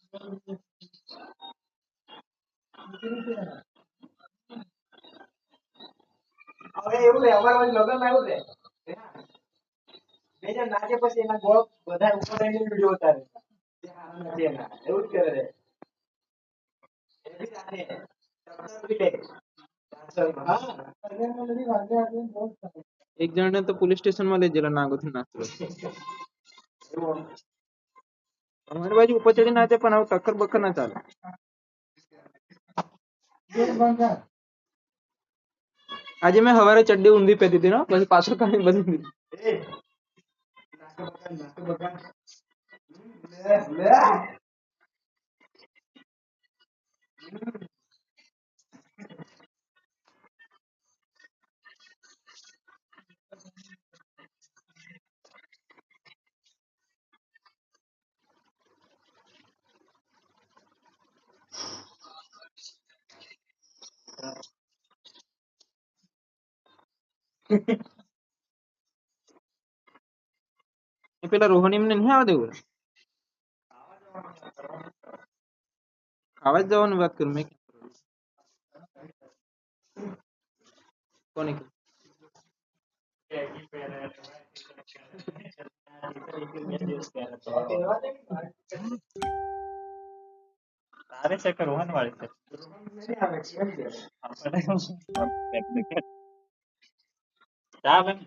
હવે એવું રે અમારા લગન આવ્યું રે બે જણ નાચે પછી એના ગોળ બધા ઉપર રહીને વિડિયો ઉતારે જે હારા નથી એના એવું જ કરે રે એ બી જાણે ટક્કર બી લે એક જણને તો પોલીસ સ્ટેશનમાં લઈ ગયેલા નાગોથી નાચતો અમારી બાજુ ઉપર ચડી નાચે પણ આવું ટક્કર બક્કર ના ચાલે આજે મેં હવારે ચડ્ડી ઊંધી પહેરી હતી ને પછી પાછળ કાઢી બદલી દીધી પેલા રોહન એમને નહીં આવવા દેવું ખાવા જ જવાની વાત કરું મેં કોને તારે ચક્કર રોહન વાળી છે ચા બેન